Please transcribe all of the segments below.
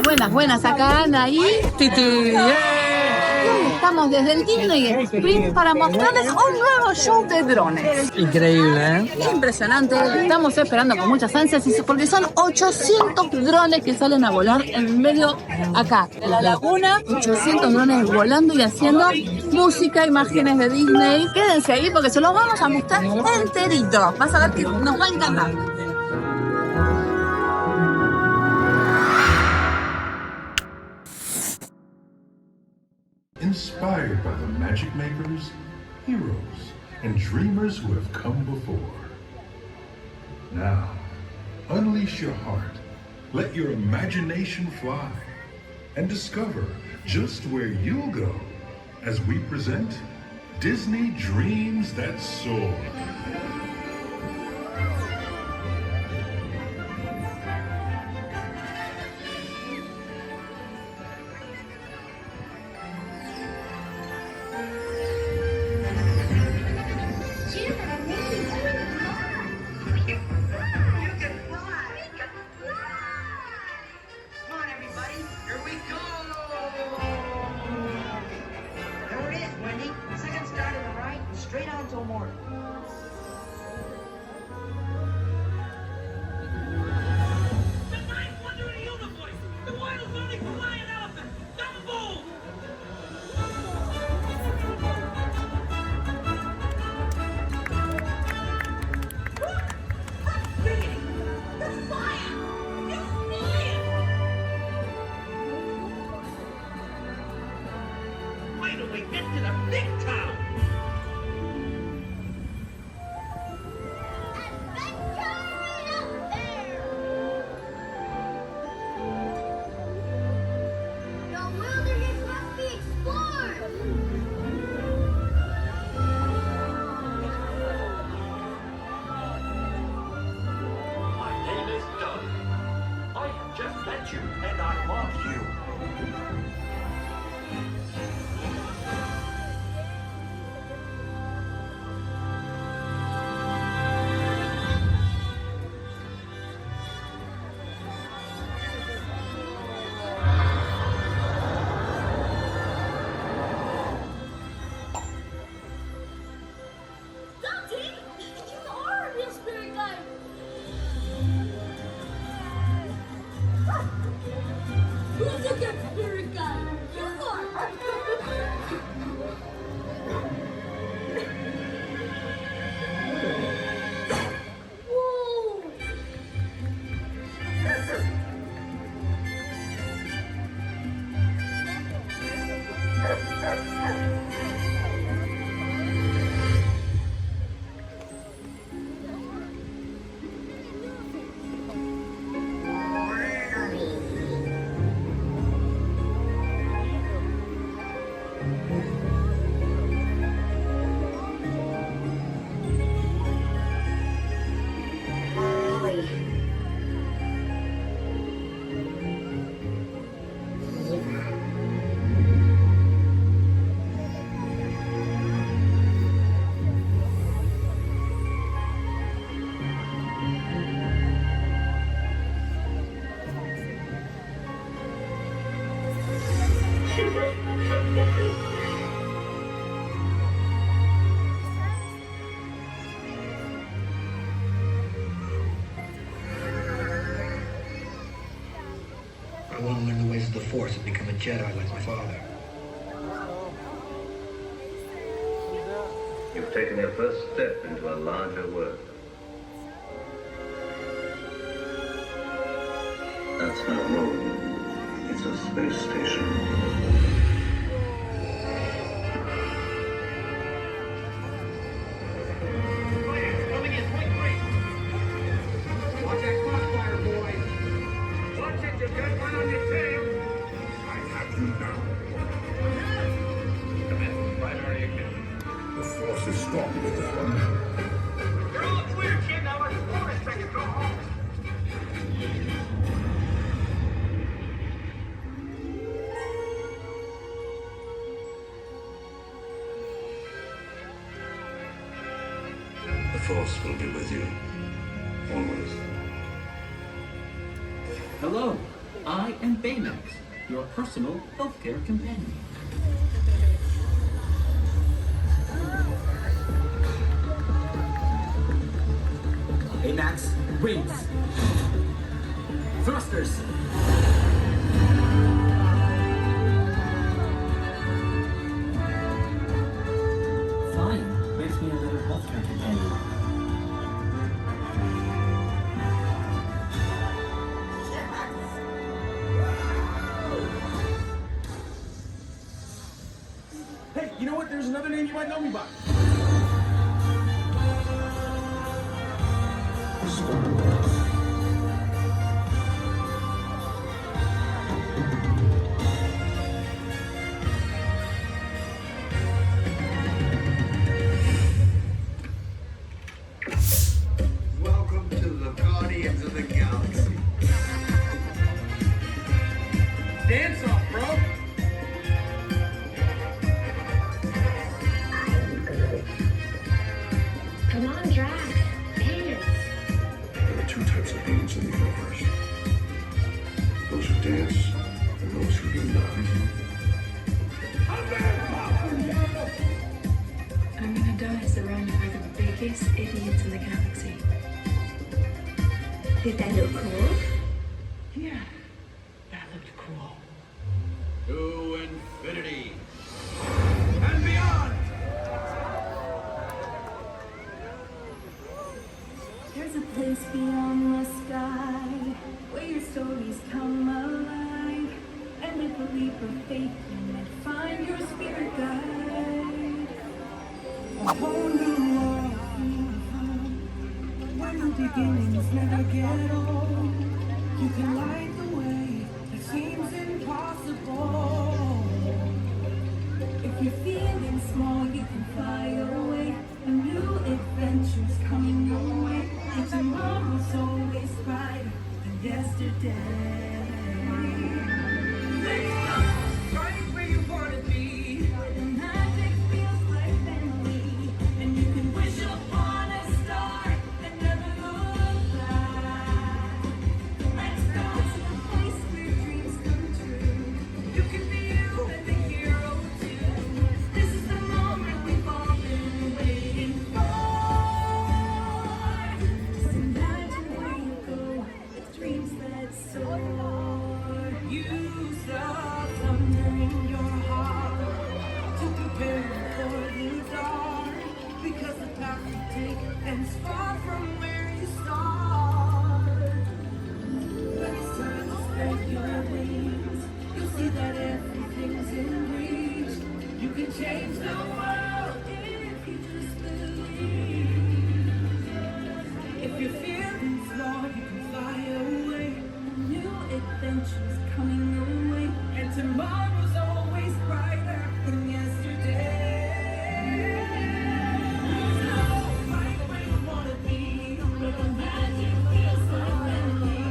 Buenas, buenas, acá Ana y Titi. Estamos desde el Disney Dreams para mostrarles un nuevo show de drones. Increíble, ¿eh? Impresionante, estamos esperando con muchas ansias porque son 800 drones que salen a volar en medio acá de la laguna. 800 drones volando y haciendo música, imágenes de Disney. Quédense ahí porque se los vamos a mostrar enterito. Vas a ver que nos va a encantar. Inspired by the magic makers, heroes, and dreamers who have come before. Now, unleash your heart, let your imagination fly, and discover just where you'll go as we present Disney Dreams That Soar. I want to learn the ways of the Force and become a Jedi like my father. You've taken your first step into a larger world. That's not Rome. It's a space station. The Force will be with you, always. Hello. I am Baymax, your personal healthcare companion. Baymax, rings. Thrusters. Fine, makes me a better healthcare companion. Hey, you know what? There's another name you might know me by. Welcome to the Guardians of the Galaxy. Dance off, bro. Come on, Drax. Dance. There are two types of beings in the universe. Those who dance and those who do not. I'm gonna die surrounded by the biggest idiots in the galaxy. Did that look cool? Yeah, that looked cool. To infinity. And beyond! There's a place beyond the sky where your stories come alive. And with a leap of faith, you might find your spirit guide. A whole new world where the beginnings never get old. You can light the way that seems impossible. If you're feeling small, you can fly away. A new adventure's coming your way. And tomorrow's always brighter than yesterday. Let's go right where you wanna be. Where the magic feels like family. And you can wish upon a star and never look back. Let's go to the place where dreams come true. You can be you and the hero too. This is the moment we've all been waiting for. Just imagine where you go with dreams that soar. You saw thunder in your heart to prepare for the dark. Because the path you take ends far from where you start. When it's time to spread your wings, you'll see that everything's in reach. You can change the world if you just believe. If you're feeling small, you can fly away. New adventures coming your way. And tomorrow's always brighter than yesterday. So right where you wanna be, where the magic feels like family.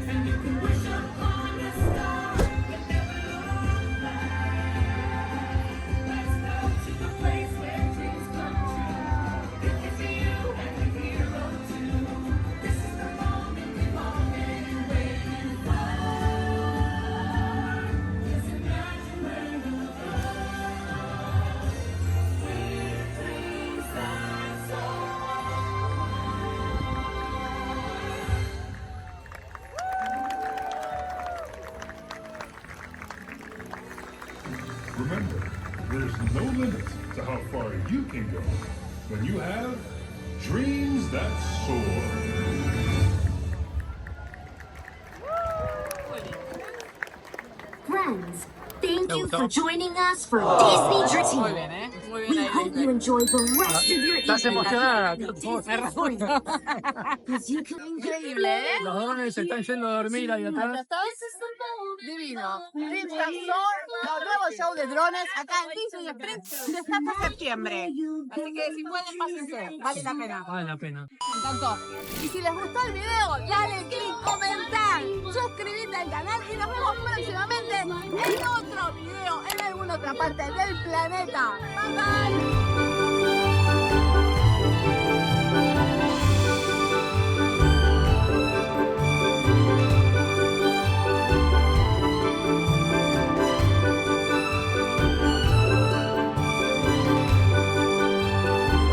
And you can wish upon a star, but never look back. Let's go to the place where dreams come true. It can be you and the hero too. This is the moment we've all been waiting for. Just imagine where you go. With dreams that soar. Remember, there's no limit to how far you can go when you have dreams that soar. Friends, thank you for joining us for Disney Dreams. Muy bien, ¿eh? Muy bien We ahí, hope Disney. you enjoy the rest of your Estás evening. emocionada. Because you can Increíble, ¿eh? Los drones se están yendo a dormir ahí ¿Ya atrás. estás? Divino. Dreams That Soar, el nuevo show de drones acá en Disney Dreams está hasta septiembre. Así que si pueden, pásense. Vale la pena. Vale la pena. Me encantó. Y si les gustó el video, dale click, comentar, suscríbete al canal y nos vemos próximamente en otro video en alguna otra parte del planeta. Bye bye.